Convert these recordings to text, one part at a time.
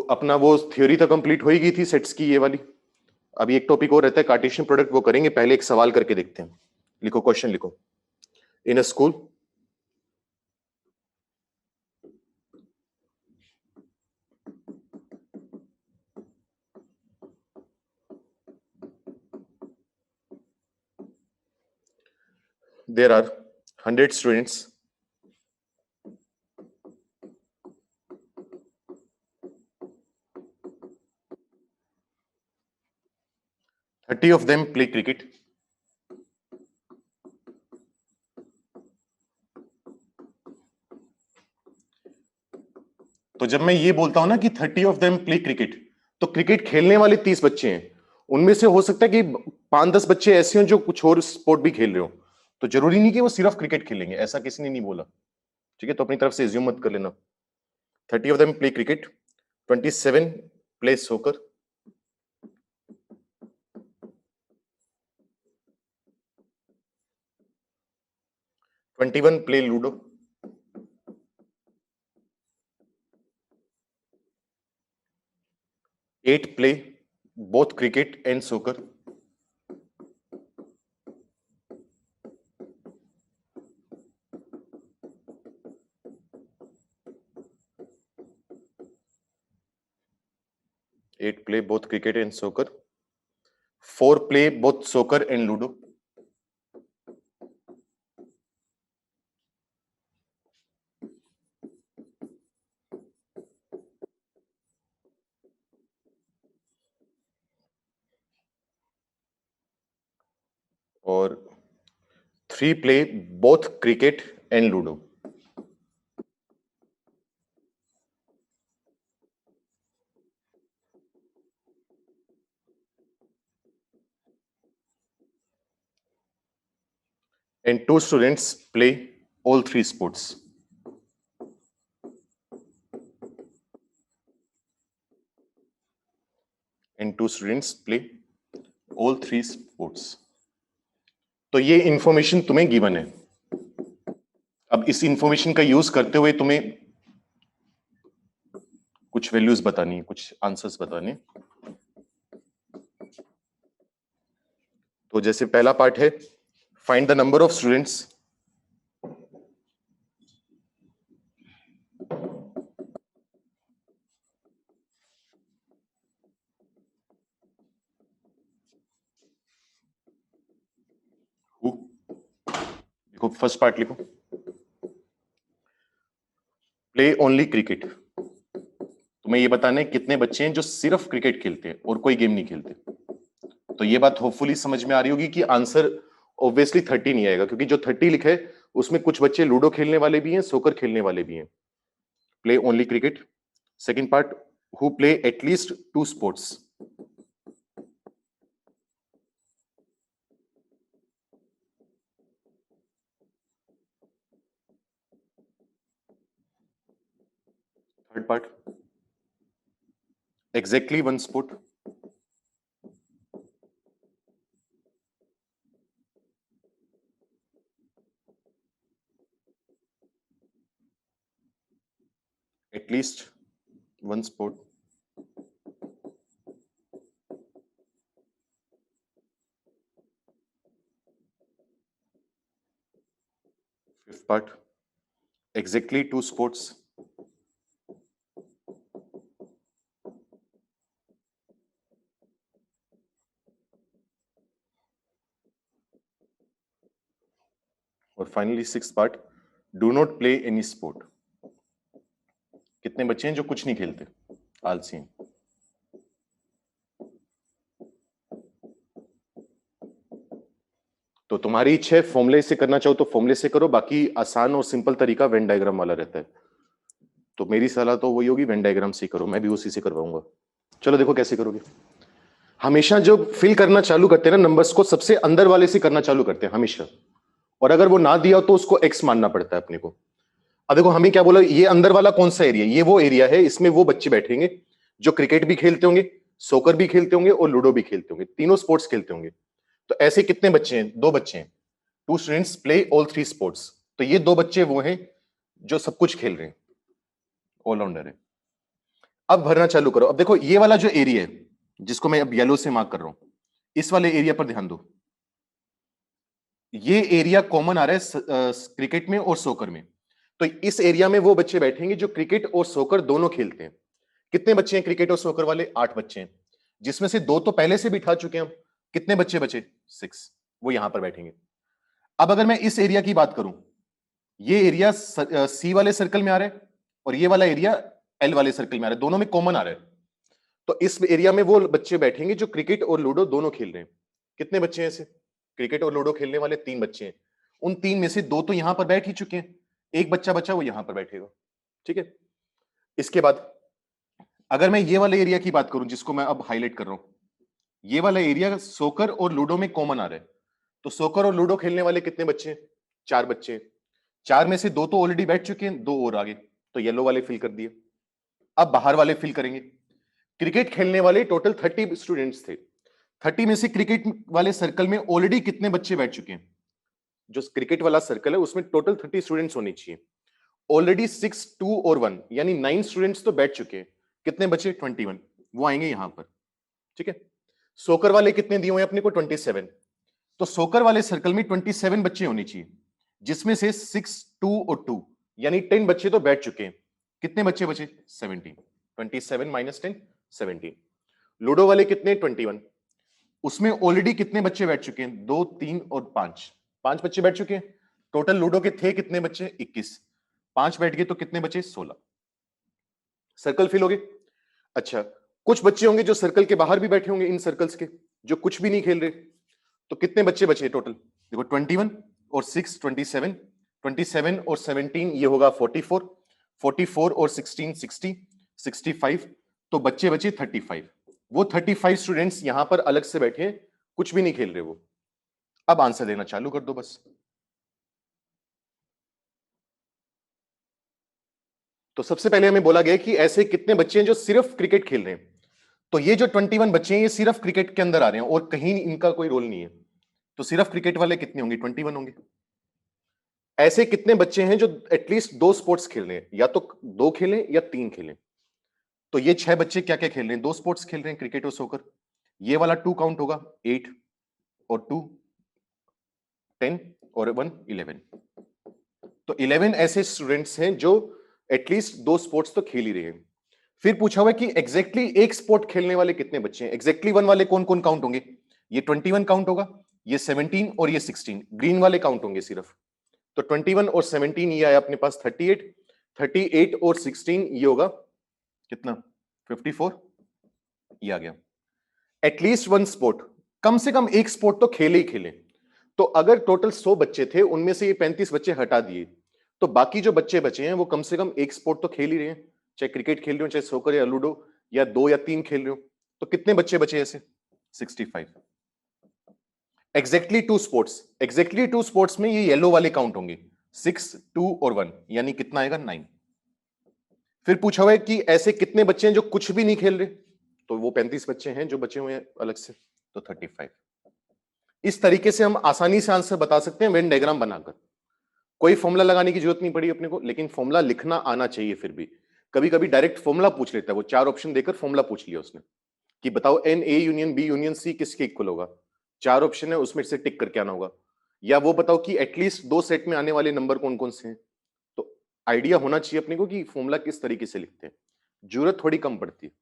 अपना वो थ्योरी तो कंप्लीट हो ही गई थी सेट्स की ये वाली। अभी एक टॉपिक और रहता है कार्टेशियन प्रोडक्ट, वो करेंगे। पहले एक सवाल करके देखते हैं। लिखो, क्वेश्चन लिखो। इन अ school there are 100 students. Thirty of them play cricket. तो जब मैं ये बोलता हूं ना कि 30 ऑफ देम प्ले क्रिकेट, तो क्रिकेट खेलने वाले 30 बच्चे हैं। उनमें से हो सकता है कि 5-10 बच्चे ऐसे हों जो कुछ और स्पोर्ट भी खेल रहे हो। तो जरूरी नहीं कि वो सिर्फ क्रिकेट खेलेंगे, ऐसा किसी ने नहीं बोला। ठीक है, तो अपनी तरफ से एज्यूम मत कर लेना। 30 of them play cricket, 27 play सोकर, 21 play ludo, 8 play both cricket and soccer, 8 play both cricket and soccer, 4 play both soccer and ludo, और 3 play both cricket and ludo. And 2 students play all 3 sports. And 2 students play all 3 sports. तो ये information तुम्हें given है। अब इस information का use करते हुए तुम्हें कुछ वैल्यूज बतानी है, कुछ आंसर्स बताने। तो जैसे पहला पार्ट है, find the number of students who, देखो फर्स्ट पार्ट लिखो, प्ले ओनली क्रिकेट। तुम्हें ये बताना है कितने बच्चे हैं जो सिर्फ क्रिकेट खेलते हैं और कोई गेम नहीं खेलते। तो ये बात होपफुली समझ में आ रही होगी कि आंसर ऑब्वियसली 30 नहीं आएगा, क्योंकि जो 30 लिखा है उसमें कुछ बच्चे लूडो खेलने वाले भी हैं, सोकर खेलने वाले भी हैं। Play only cricket. Second part, who play at least 2 sports. Third part, exactly 1 sport. At least 1 sport. Fifth part, exactly 2 sports. और finally sixth part, do not play any sport. कितने बच्चे हैं जो कुछ नहीं खेलते, आलसी हैं। तो तुम्हारी इच्छा है, फॉर्मूले से करना चाहो तो फॉर्मूले से करो, बाकी आसान और सिंपल तरीका वेन डायग्राम वाला रहता है। तो मेरी सलाह तो वही होगी, वेन डायग्राम से करो, मैं भी उसी से करवाऊंगा। चलो देखो कैसे करोगे। हमेशा जब फिल करना चालू करते हैं ना नंबर्स को, सबसे अंदर वाले से करना चालू करते हैं हमेशा, और अगर वो ना दिया तो उसको एक्स मानना पड़ता है अपने को। अब देखो हमें क्या बोला, ये अंदर वाला कौन सा एरिया, ये वो एरिया है, इसमें वो बच्चे बैठेंगे जो क्रिकेट भी खेलते होंगे, सोकर भी खेलते होंगे और लूडो भी खेलते होंगे, तीनों स्पोर्ट्स खेलते होंगे। तो ऐसे कितने बच्चे हैं, 2 बच्चे हैं। 2 स्टूडेंट्स प्ले ऑल 3 स्पोर्ट्स। तो ये 2 बच्चे वो हैं जो सब कुछ खेल रहे हैं, ऑलराउंडर है। अब भरना चालू करो। अब देखो ये वाला जो एरिया है जिसको मैं अब येलो से मार्क कर रहा हूं, इस वाले एरिया पर ध्यान दो। ये एरिया कॉमन आ रहा है क्रिकेट में और सोकर में। तो इस एरिया में वो बच्चे बैठेंगे जो क्रिकेट और सोकर दोनों खेलते हैं। कितने बच्चे हैं क्रिकेट और सोकर वाले? 8 बच्चे हैं, जिसमें से 2 तो पहले से बिठा चुके हैं हम। कितने बच्चे बचे? 6। वो यहां पर बैठेंगे। अब अगर मैं इस एरिया की बात करूं, ये एरिया सी वाले सर्कल में आ रहा है और ये वाला एरिया एल वाले सर्कल में आ रहा है, दोनों में कॉमन आ रहा है। तो इस एरिया में वो बच्चे बैठेंगे जो क्रिकेट और लूडो दोनों खेल रहे हैं। कितने बच्चे हैं ऐसे? क्रिकेट और लूडो खेलने वाले 3 बच्चे हैं। उन 3 में से 2 तो यहां पर बैठ ही चुके हैं, एक बच्चा बचा वो यहां पर बैठेगा। ठीक है। इसके बाद अगर मैं ये वाले एरिया की बात करूं जिसको मैं अब हाईलाइट कर रहा हूं, ये वाला एरिया सोकर और लूडो में कॉमन आ रहा है। तो सोकर और लूडो खेलने वाले कितने बच्चे हैं? 4 बच्चे हैं। 4 में से 2 तो ऑलरेडी बैठ चुके हैं, 2 और आगे, तो येलो वाले फिल कर दिए। अब बाहर वाले फिल करेंगे। क्रिकेट खेलने वाले टोटल 30 स्टूडेंट्स थे। 30 में से क्रिकेट वाले सर्कल में ऑलरेडी कितने बच्चे बैठ चुके हैं? जो क्रिकेट वाला सर्कल है उसमें टोटल 30 स्टूडेंट्स होने चाहिए। ऑलरेडी 6, 2 और 1 यानी 9 स्टूडेंट्स तो बैठ चुके हैं। कितने बचे? 21। वो आएंगे यहां पर। ठीक है। सोकर वाले कितने दिए हुए हैं अपने को? 27। तो सोकर वाले सर्कल में 27 बच्चे होने चाहिए, जिसमें से 6, 2 और 2 यानी 10 बच्चे तो बैठ चुके हैं। कितने बच्चे बचे? 17। 27 माइनस 10, 17। लूडो वाले कितने? 21। उसमें ऑलरेडी कितने बच्चे बैठ चुके हैं? 2, 3 और 5। 5 बच्चे बैठ चुके हैं। टोटल लूडो के थे कितने बच्चे? 21। 5 बैठ गए तो कितने बचे? 16। सर्कल फिल हो गए। अच्छा, कुछ बच्चे होंगे जो सर्कल के बाहर भी बैठे होंगे, इन सर्कल्स के, जो कुछ भी नहीं खेल रहे। तो कितने बच्चे बचे टोटल? देखो 21 और 6 27, 27 और 17 ये होगा 44, 44 और 16 60, 65। तो बच्चे बचे 35। वो 35 स्टूडेंट्स यहां पर अलग से बैठे हैं, कुछ भी नहीं खेल रहे वो। अब आंसर देना चालू कर दो बस। तो सबसे पहले हमें बोला गया कि ऐसे कितने बच्चे हैं जो सिर्फ क्रिकेट खेल रहे हैं। तो ये जो 21 बच्चे हैं ये सिर्फ क्रिकेट के अंदर आ रहे हैं और कहीं इनका कोई रोल नहीं है। तो सिर्फ क्रिकेट वाले कितने होंगे? 21 होंगे। ऐसे कितने बच्चे हैं जो एटलीस्ट 2 स्पोर्ट्स खेल रहे हैं, या तो 2 खेलें या 3 खेलें। तो ये 6 बच्चे क्या क्या खेल रहे हैं? 2 स्पोर्ट्स खेल रहे हैं, क्रिकेट और सोकर। ये वाला 2 काउंट होगा, 8 और 2 10 और 1 11। तो 11 ऐसे स्टूडेंट्स हैं जो एटलीस्ट 2 स्पोर्ट्स तो खेल ही रहे हैं। फिर पूछा हुआ है कि एग्जैक्टली एक स्पोर्ट खेलने वाले कितने बच्चे हैं? एग्जैक्टली 1 वाले कौन कौन काउंट होंगे? ये 21 काउंट होगा, ये 17 और ये 16 ग्रीन वाले काउंट होंगे सिर्फ। तो 21 और 17 ये आया अपने पास 38, 38 और 16 ये होगा कितना? 54 ये आ गया। एटलीस्ट 1 स्पोर्ट, कम से कम एक स्पोर्ट तो खेले ही खेले। तो अगर टोटल 100 बच्चे थे, उनमें से ये 35 बच्चे हटा दिए, तो बाकी जो बच्चे बचे हैं वो कम से कम एक स्पोर्ट तो खेल ही रहे हैं, चाहे क्रिकेट खेल रहे हो, चाहे सोकर या लूडो, या 2 या 3 खेल रहे हो। तो कितने बच्चे बचे ऐसे? 65। एग्जैक्टली 2 स्पोर्ट्स, एग्जैक्टली 2 स्पोर्ट्स में ये येलो वाले काउंट होंगे, 6, 2 और 1 यानी कितना आएगा? 9। फिर पूछा हुआ है कि ऐसे कितने बच्चे हैं जो कुछ भी नहीं खेल रहे। तो वो 35 बच्चे हैं जो बचे हुए हैं अलग से, तो 35। इस तरीके से हम आसानी से आंसर बता सकते हैं वेन डायग्राम बनाकर। कोई फॉर्मूला लगाने की जरूरत नहीं पड़ी अपने को, लेकिन फॉर्मूला लिखना आना चाहिए। फिर भी कभी कभी डायरेक्ट फॉर्मूला पूछ लेता है, वो 4 ऑप्शन देकर फॉर्मूला पूछ लिया उसने कि बताओ n A union B union C किसके इक्वल होगा। 4 ऑप्शन है, उसमें से टिक करके आना होगा। या वो बताओ कि एटलीस्ट 2 सेट में आने वाले नंबर कौन कौन से हैं। तो आइडिया होना चाहिए अपने को कि फॉर्मूला किस तरीके से लिखते हैं, जरूरत थोड़ी कम पड़ती है।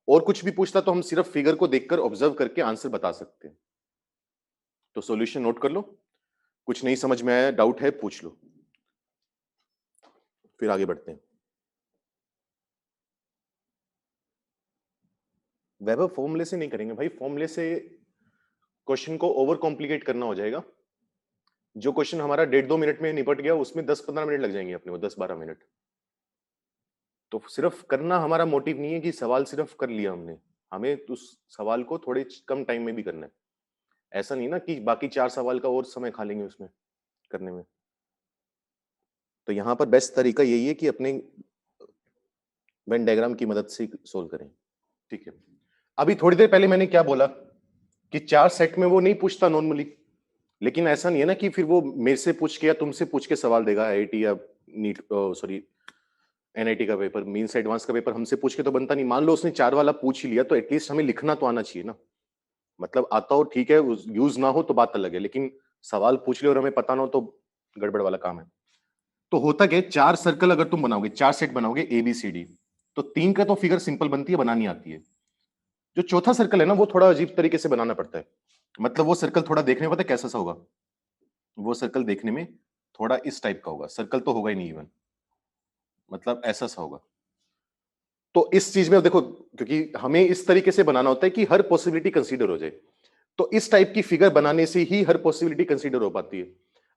और कुछ भी पूछता तो हम सिर्फ फिगर को देखकर ऑब्जर्व करके आंसर बता सकते हैं। तो सॉल्यूशन नोट कर लो, कुछ नहीं समझ में आया, डाउट है, पूछ लो, फिर आगे बढ़ते हैं। वैभव फॉर्मूले से नहीं करेंगे भाई, फॉर्मूले से क्वेश्चन को ओवर कॉम्प्लिकेट करना हो जाएगा। जो क्वेश्चन हमारा 1.5-2 मिनट में निपट गया उसमें 10-15 मिनट लग जाएंगे अपने को, 10-12 मिनट। तो सिर्फ करना हमारा मोटिव नहीं है कि सवाल सिर्फ कर लिया हमने, हमें उस सवाल को थोड़े कम टाइम में भी करना है। ऐसा नहीं ना कि बाकी 4 सवाल का और समय खा लेंगे उसमें करने में। तो यहां पर बेस्ट तरीका यही है कि अपने वेन डायग्राम की मदद से सोल्व करें। ठीक है। अभी थोड़ी देर पहले मैंने क्या बोला कि 4 सेट में वो नहीं पूछता नॉर्मली, लेकिन ऐसा नहीं है ना कि फिर वो मेरे से पूछ के या तुमसे पूछ के सवाल देगा आईआईटी या नीट, सॉरी एनआईटी का पेपर, मेंस एडवांस का पेपर हमसे पूछ के तो बनता नहीं। मान लो उसने 4 वाला पूछ ही लिया तो एटलीस्ट हमें लिखना तो आना चाहिए ना। मतलब आता हो ठीक है, यूज ना हो तो बात अलग है, लेकिन सवाल पूछ ले और हमें पता ना हो तो गड़बड़ वाला काम है। तो होता क्या है, 4 सर्कल अगर तुम बनाओगे, 4 सेट बनाओगे ए बी सी डी, तो 3 का तो फिगर सिंपल बनती है, बनानी आती है। जो चौथा सर्कल है ना, वो थोड़ा अजीब तरीके से बनाना पड़ता है। मतलब वो सर्कल थोड़ा देखने में पता है कैसा सा होगा? वो सर्कल देखने में थोड़ा इस टाइप का होगा। सर्कल तो होगा ही नहीं इवन, मतलब ऐसा सा होगा। तो इस चीज में देखो, क्योंकि हमें इस तरीके से बनाना होता है कि हर पॉसिबिलिटी कंसीडर हो जाए, तो इस टाइप की फिगर बनाने से ही हर पॉसिबिलिटी कंसीडर हो पाती है।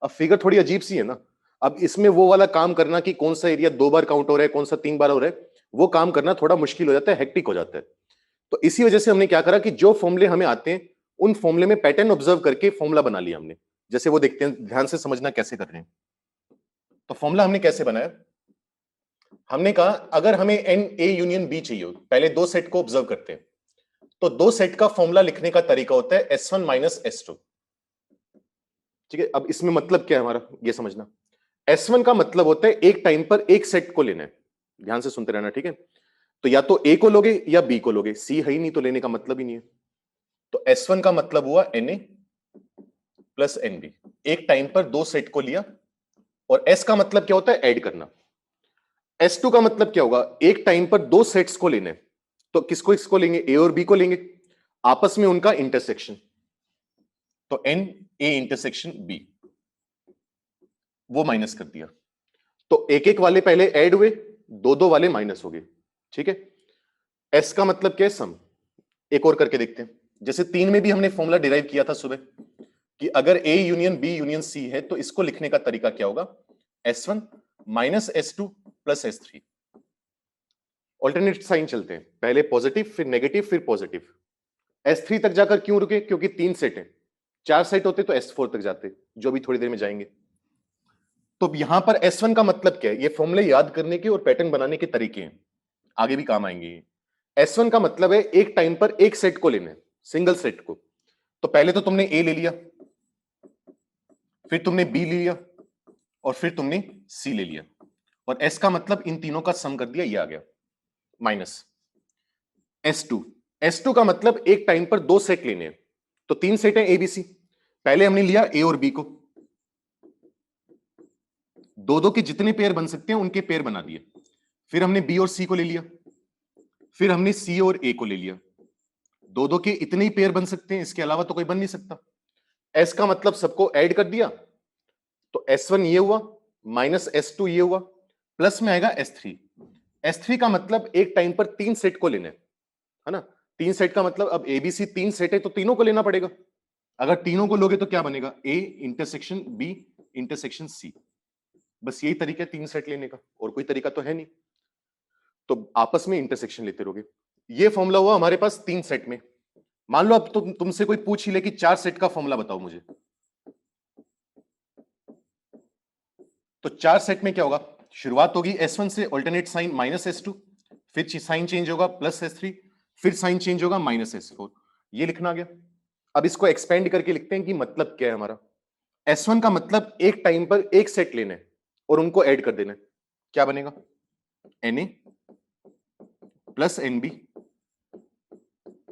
अब फिगर थोड़ी अजीब सी है ना, अब इसमें वो वाला काम करना कि कौन सा एरिया 2 बार काउंट हो रहा है, कौन सा 3 बार हो रहा है, वो काम करना थोड़ा मुश्किल हो जाता है, हेक्टिक हो जाता है। तो इसी वजह से हमने क्या करा कि जो फॉर्मूले हमें आते हैं, उन फॉर्मूले में पैटर्न ऑब्जर्व करके फॉर्मूला बना लिया हमने। जैसे वो देखते हैं, ध्यान से समझना कैसे कर रहे हैं। तो फॉर्मूला हमने कैसे बनाया? हमने कहा अगर हमें एन ए यूनियन बी चाहिए, पहले 2 सेट को ऑब्जर्व करते हैं, तो 2 सेट का फॉर्मूला लिखने का तरीका होता है S1 माइनस S2। ठीक है, अब इसमें मतलब क्या है हमारा, ये समझना। S1 का मतलब होता है एक टाइम पर एक सेट को लेना है। ध्यान से सुनते रहना, ठीक है? तो या तो ए को लोगे या बी को लोगे, सी है ही नहीं तो लेने का मतलब ही नहीं है। तो S1 का मतलब हुआ Na प्लस NB, एक टाइम पर 2 सेट को लिया। और S का मतलब क्या होता है? ऐड करना। S2 का मतलब क्या होगा? एक टाइम पर 2 सेट्स को लेने, तो किसको किसको लेंगे? ए और बी को लेंगे, आपस में उनका इंटरसेक्शन। तो N A इंटरसेक्शन B, वो माइनस कर दिया। तो एक एक वाले पहले ऐड हुए, 2 वाले माइनस हो गए। ठीक है, S का मतलब क्या है? सम। एक और करके देखते हैं। जैसे 3 में भी हमने फॉर्मूला डिराइव किया था सुबह कि अगर A union B union C है तो इसको लिखने का तरीका क्या होगा? S1 minus S2 plus S3। Alternate sign चलते हैं, पहले पॉजिटिव फिर नेगेटिव फिर पॉजिटिव। S3 तक जाकर क्यों रुके? क्योंकि 3 सेट है, 4 सेट होते तो S4 तक जाते, जो भी थोड़ी देर में जाएंगे। तो यहां पर S1 का मतलब क्या है? ये फॉर्मूले याद करने के और पैटर्न बनाने के तरीके हैं, आगे भी काम आएंगे। S1 का मतलब है एक टाइम पर एक सेट को लेना है, सिंगल सेट को। तो पहले तो तुमने A ले लिया, फिर तुमने B ले लिया, और फिर तुमने C ले लिया, और S का मतलब इन तीनों का सम कर दिया, ये आ गया माइनस S2। S2 का मतलब एक टाइम पर 2 सेट लेने हैं, तो 3 सेट हैं ABC। पहले हमने लिया A और B को, दो के जितने पेयर बन सकते हैं उनके पेयर बना दिए। फिर हमने B और C को ले लिया, फिर हमने C और A को ले लिया। दो के इतने ही पेयर बन सकते हैं, इसके अलावा तो कोई बन नहीं सकता। S का मतलब सबको ऐड कर दिया, तो S1 ये हुआ माइनस S2 ये हुआ, प्लस में आएगा S3। S3 का मतलब एक टाइम पर 3 सेट को लेना है ना। 3 सेट का मतलब अब ABC 3 सेट है तो तीनों को लेना पड़ेगा। अगर तीनों को लोगे तो क्या बनेगा? A intersection B intersection C। बस यही तरीका है 3 सेट लेने का, और कोई तरीका तो है नहीं। तो आपस में इंटरसेक्शन लेते रहोगे। ये फॉर्मूला हुआ हमारे पास 3 सेट में। मान लो अब तुमसे कोई पूछ ही ले कि 4 सेट का फॉर्मूला बताओ मुझे, तो 4 सेट में क्या होगा? शुरुआत होगी S1 से, ऑल्टरनेट साइन माइनस S2, फिर साइन चेंज होगा प्लस S3, फिर साइन चेंज होगा माइनस S4। ये लिखना आ गया। अब इसको एक्सपेंड करके लिखते हैं कि मतलब क्या है हमारा। S1 का मतलब एक टाइम पर एक सेट लेने और उनको ऐड कर देना, क्या बनेगा? Na plus NB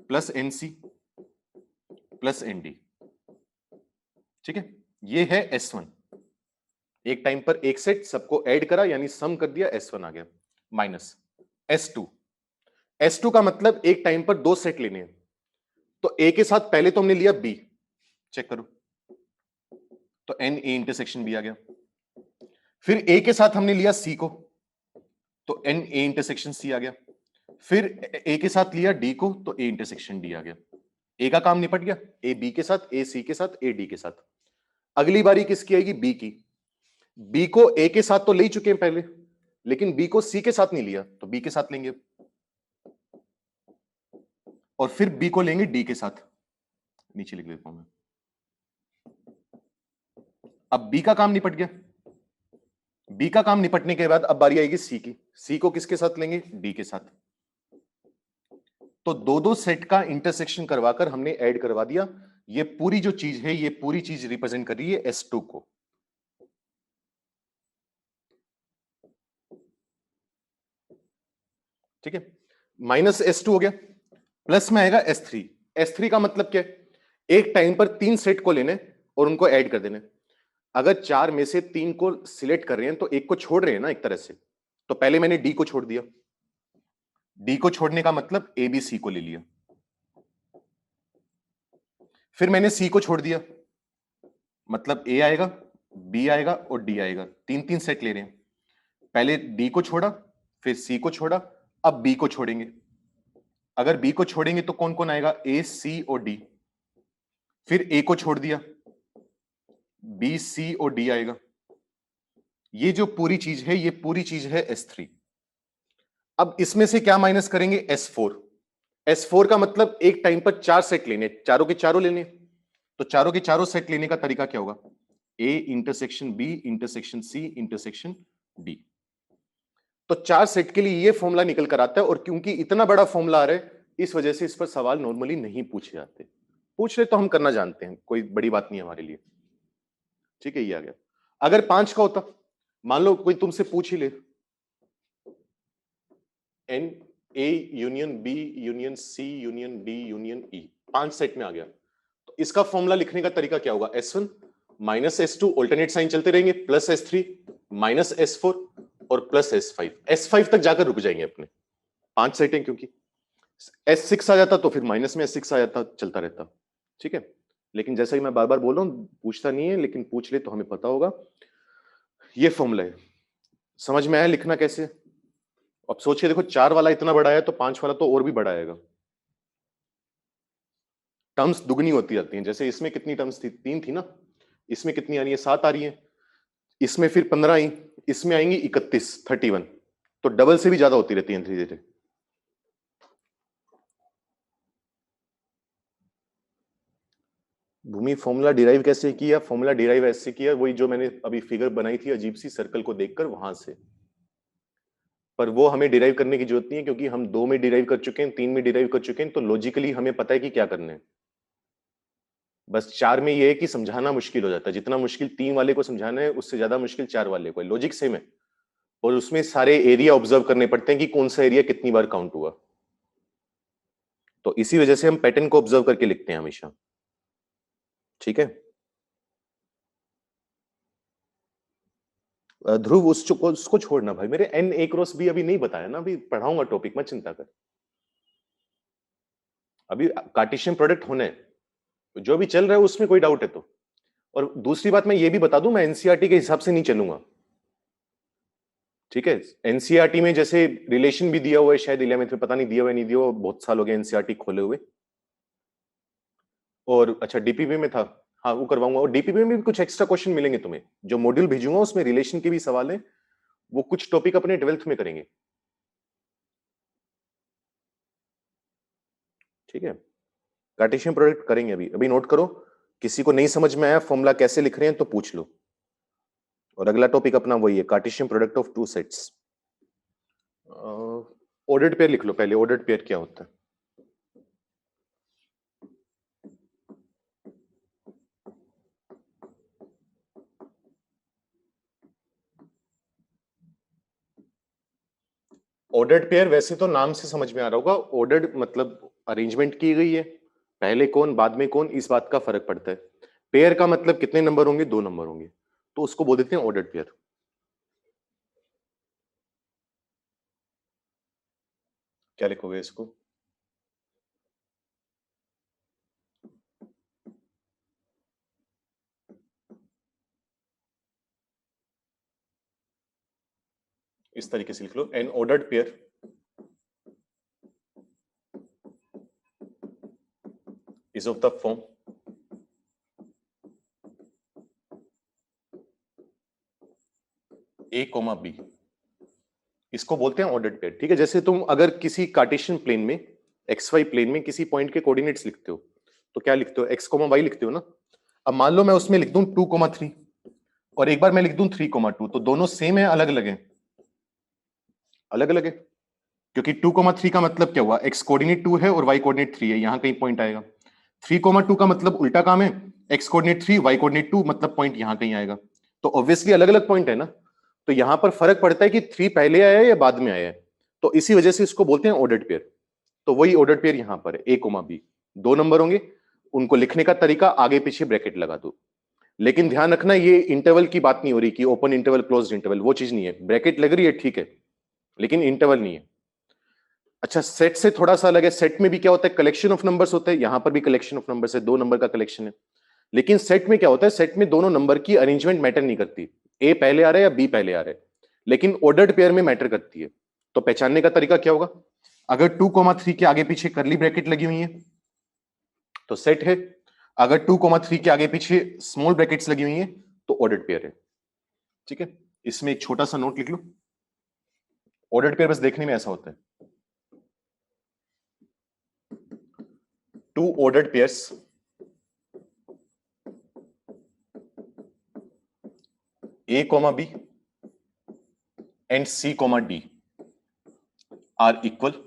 plus NC plus ND। ठीक है, ये है S1। एक टाइम पर एक सेट, सबको ऐड करा यानी सम कर दिया, S1 आ गया। Minus S2। S2 का मतलब एक टाइम पर 2 सेट लेने हैं, तो A के साथ पहले तो हमने लिया B, चेक करो, तो NA इंटरसेक्शन B आ गया। फिर A के साथ हमने लिया C को, तो NA इंटरसेक्शन C आ गया। फिर A के साथ लिया D को, तो A इंटरसेक्शन D आ गया। A का काम निपट गया, A B के साथ, A C के साथ, A D के साथ। अगली बारी किसकी आएगी? B की। B को A के साथ तो ले चुके हैं पहले, लेकिन B को C के साथ नहीं लिया, तो B के साथ लेंगे, और फिर B को लेंगे D के साथ। नीचे लिख देता हूं मैं। अब B का काम निपट गया। B का काम निपटने के बाद अब बारी आएगी C की। C को किसके साथ लेंगे? D के साथ। तो दो सेट का इंटरसेक्शन करवाकर हमने ऐड करवा दिया। ये पूरी जो चीज है, ये पूरी चीज रिप्रेजेंट कर रही है S2 को। ठीक है, माइनस S2 हो गया, प्लस में आएगा S3। S3 का मतलब क्या है, एक टाइम पर 3 सेट को लेने और उनको ऐड कर देने। अगर 4 में से 3 को सिलेक्ट कर रहे हैं तो एक को छोड़ रहे हैं ना एक तरह से, तो पहले मैंने D को छोड़ दिया। D को छोड़ने का मतलब A B C को ले लिया, फिर मैंने C को छोड़ दिया, मतलब A आएगा, B आएगा और D आएगा, 3-3 सेट ले रहे हैं। पहले D को छोड़ा, फिर C को छोड़ा, अब B को छोड़ेंगे। अगर B को छोड़ेंगे तो कौन कौन आएगा, A, C और D। फिर A को छोड़ दिया, B, C और D आएगा। ये जो पूरी चीज है, ये पूरी चीज है S3। अब इसमें से क्या माइनस करेंगे, S4। S4 का मतलब एक टाइम पर 4 सेट लेने, चारों के चारों लेने। तो चारों के चारों सेट लेने का तरीका क्या होगा, A intersection B intersection C intersection D। तो 4 सेट के लिए ये फॉर्मूला निकल कर आता है, और क्योंकि इतना बड़ा फॉर्मूला आ रहा है इस वजह से इस पर सवाल नॉर्मली नहीं पूछे जाते। पूछ ले तो हम करना जानते हैं, कोई बड़ी बात नहीं है हमारे लिए। ठीक है, ये आ गया। अगर 5 का होता, मान लो कोई तुमसे पूछ ही ले, N A union B union C union D union E 5 set में आ गया, तो इसका फॉर्मूला लिखने का तरीका क्या होगा, S1 minus S2, alternate sign चलते रहेंगे, प्लस S3 माइनस S4 और प्लस S5। S5 तक जाकर रुक जाएंगे अपने, 5 सेट हैं क्योंकि। S6 आ जाता तो फिर माइनस में S6 आ जाता, चलता रहता। ठीक है, लेकिन जैसा ही मैं बार बार बोल रहा हूं, पूछता नहीं है, लेकिन पूछ ले तो हमें पता होगा। ये फॉर्मूला है, समझ में आया लिखना कैसे। अब सोचिए, देखो 4 वाला इतना बड़ा है तो 5 वाला तो और भी बड़ा आएगा। टर्म्स दुगनी होती जाती हैं, जैसे इसमें कितनी टर्म्स थी, 3 थी ना, इसमें कितनी आ रही है, 7 आ रही है, इसमें फिर 15 आई, इसमें आएंगी 31, 31, तो डबल से भी ज्यादा होती रहती है धीरे धीरे। भूमि फॉर्मूला डिराइव कैसे किया, फॉर्मूला डिराइव ऐसे किया, वही जो मैंने अभी फिगर बनाई थी अजीब सी सर्कल को देखकर, वहां से। पर वो हमें डिराइव करने की जरूरत नहीं है, क्योंकि हम 2 में डिराइव कर चुके हैं, 3 में डिराइव कर चुके हैं, तो लॉजिकली हमें पता है कि क्या करना है। बस 4 में ये है कि समझाना मुश्किल हो जाता है, जितना मुश्किल 3 वाले को समझाना है उससे ज्यादा मुश्किल 4 वाले को है। लॉजिक सेम है, और उसमें सारे एरिया ऑब्जर्व करने पड़ते हैं कि कौन सा एरिया कितनी बार काउंट हुआ। तो इसी वजह से हम पैटर्न को ऑब्जर्व करके लिखते हैं हमेशा। ठीक है, ध्रुव उसको छोड़ना भाई, मेरे एन ए क्रॉस बी अभी नहीं बताया ना, अभी पढ़ाऊंगा टॉपिक, मत चिंता कर। अभी कार्टेशियन प्रोडक्ट होना है, जो भी चल रहा है उसमें कोई डाउट है तो। और दूसरी बात मैं ये भी बता दूं, मैं एनसीईआरटी के हिसाब से नहीं चलूंगा। ठीक है, एनसीईआरटी में जैसे रिलेशन भी दिया हुआ है, शायद 11th में, पता नहीं दिया हुआ नहीं दिया हुआ, बहुत साल हो गए एनसीईआरटी खोले हुए। और अच्छा डीपीपी में था, हाँ वो करवाऊंगा, और डीपीपी में भी कुछ एक्स्ट्रा क्वेश्चन मिलेंगे तुम्हें, जो मॉड्यूल भेजूंगा उसमें रिलेशन के भी सवाल है, वो कुछ टॉपिक अपने 12th में करेंगे। ठीक है, कार्टेशियन प्रोडक्ट करेंगे, अभी अभी नोट करो, किसी को नहीं समझ में आया फॉर्मूला कैसे लिख रहे हैं तो पूछ लो। और अगला टॉपिक अपना वही है, Cartesian product of two sets. Ordered pair लिख लो पहले, ऑर्डर्ड पेयर क्या होता है। ऑर्डर्ड पेयर वैसे तो नाम से समझ में आ रहा होगा, ऑर्डर्ड मतलब अरेंजमेंट की गई है, पहले कौन बाद में कौन, इस बात का फर्क पड़ता है। पेयर का मतलब कितने नंबर होंगे, 2 नंबर होंगे, तो उसको बोल देते हैं ऑर्डर्ड पेयर। क्या लिखोगे इसको, इस तरीके से लिख लो, an ordered pair is of the form A, B, इसको बोलते हैं ऑर्डर्ड पेयर। ठीक है, जैसे तुम अगर किसी कार्टेशियन प्लेन में, एक्स वाई प्लेन में किसी पॉइंट के कोऑर्डिनेट्स लिखते हो, तो क्या लिखते हो, एक्स कोमा वाई लिखते हो ना। अब मान लो मैं उसमें लिख दूं 2,3 और एक बार मैं लिख दूं 3,2, तो दोनों सेम है अलग अलग है, अलग अलग है, क्योंकि 2,3 का मतलब क्या हुआ, एक्स कोऑर्डिनेट 2 है और वाई कोऑर्डिनेट 3 है, यहां कहीं पॉइंट आएगा। 3,2 का मतलब उल्टा काम है, एक्स कोऑर्डिनेट 3 वाई कोऑर्डिनेट 2, मतलब पॉइंट यहां कहीं आएगा। तो ऑब्वियसली अलग अलग पॉइंट है ना, तो यहां पर फर्क पड़ता है कि 3 पहले आया है या बाद में आया है। तो इसी वजह से इसको बोलते हैं ऑर्डर्ड पेयर। तो वही ऑर्डर्ड पेयर यहां पर है, ए कोमा बी, 2 नंबर होंगे, उनको लिखने का तरीका आगे पीछे ब्रैकेट लगा दो। लेकिन ध्यान रखना ये इंटरवल की बात नहीं हो रही कि ओपन इंटरवल क्लोज्ड इंटरवल, वो चीज नहीं है। ब्रैकेट लग रही है ठीक है, लेकिन इंटरवल नहीं है। अच्छा, सेट से थोड़ा सा अलग है। सेट में भी क्या होता है, कलेक्शन ऑफ नंबर्स होते हैं, यहां पर भी कलेक्शन ऑफ नंबर्स है, 2 नंबर का कलेक्शन है। लेकिन सेट में क्या होता है, सेट में दोनों नंबर की अरेंजमेंट मैटर नहीं करती, ए पहले आ रहा है या बी पहले आ रहा है, लेकिन ऑर्डर्ड पेयर में मैटर करती है। तो पहचानने का तरीका क्या होगा, अगर 2,3 के आगे पीछे करली ब्रैकेट लगी हुई है तो सेट है, अगर 2,3 के आगे पीछे स्मॉल ब्रैकेट्स लगी हुई है तो ऑर्डर्ड पेयर है। ठीक है, इसमें एक छोटा सा नोट लिख लो, ऑर्डर्ड पेयर बस देखने में ऐसा होता है, 2 ordered pairs A comma B and C comma D are equal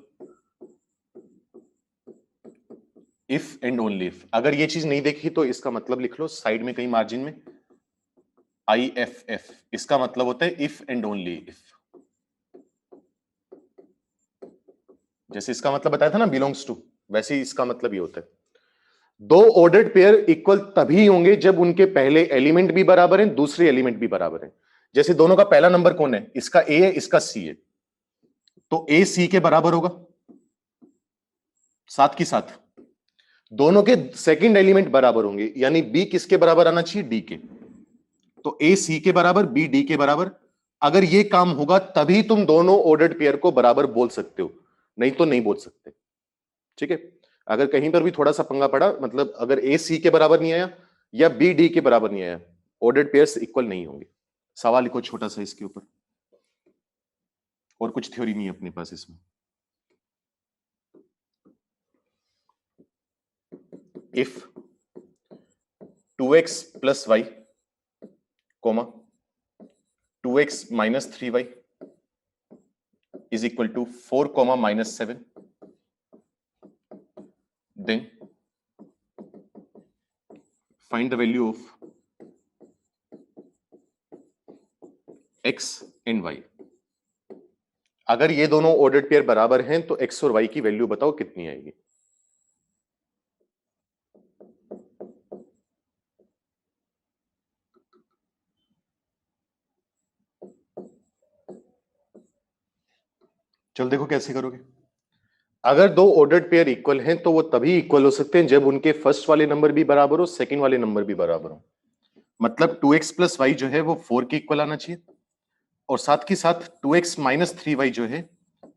if and only if। अगर ये चीज नहीं देखी तो इसका मतलब लिख लो साइड में कहीं मार्जिन में IFF, इसका मतलब होता है if and only if। जैसे इसका मतलब बताया था ना belongs to, वैसे ही इसका मतलब ये होता है। 2 ऑर्डर्ड पेयर इक्वल तभी होंगे जब उनके पहले एलिमेंट भी बराबर हैं, दूसरे एलिमेंट भी बराबर हैं। जैसे दोनों का पहला नंबर कौन है, इसका ए है, इसका सी है, तो ए सी के बराबर होगा। साथ की साथ दोनों के सेकंड एलिमेंट बराबर होंगे, यानी बी किसके बराबर आना चाहिए, डी के। तो ए सी के बराबर, बी डी के बराबर। अगर ये काम होगा तभी तुम दोनों ऑर्डर्ड पेयर को बराबर बोल सकते हो, नहीं तो नहीं बोल सकते। ठीक है, अगर कहीं पर भी थोड़ा सा पंगा पड़ा, मतलब अगर ए सी के बराबर नहीं आया या बी डी के बराबर नहीं आया, ऑर्डर्ड पेयर्स इक्वल नहीं होंगे। सवाल लिखो छोटा सा इसके ऊपर, और कुछ थ्योरी नहीं है अपने पास इसमें। If 2x plus Y comma 2x minus 3y is equal to 4 comma minus 7, then find the value of x and y। अगर ये दोनों ऑर्डर्ड पेयर बराबर हैं तो x और y की वैल्यू बताओ कितनी आएगी। चलो देखो कैसे करोगे। अगर 2 ऑर्डर्ड पेयर इक्वल हैं तो वो तभी इक्वल हो सकते हैं जब उनके फर्स्ट वाले नंबर भी बराबर हो, सेकंड वाले नंबर भी बराबर हो। मतलब 2x प्लस वाई जो है वो 4 के इक्वल आना चाहिए, और साथ की साथ 2x माइनस 3y जो है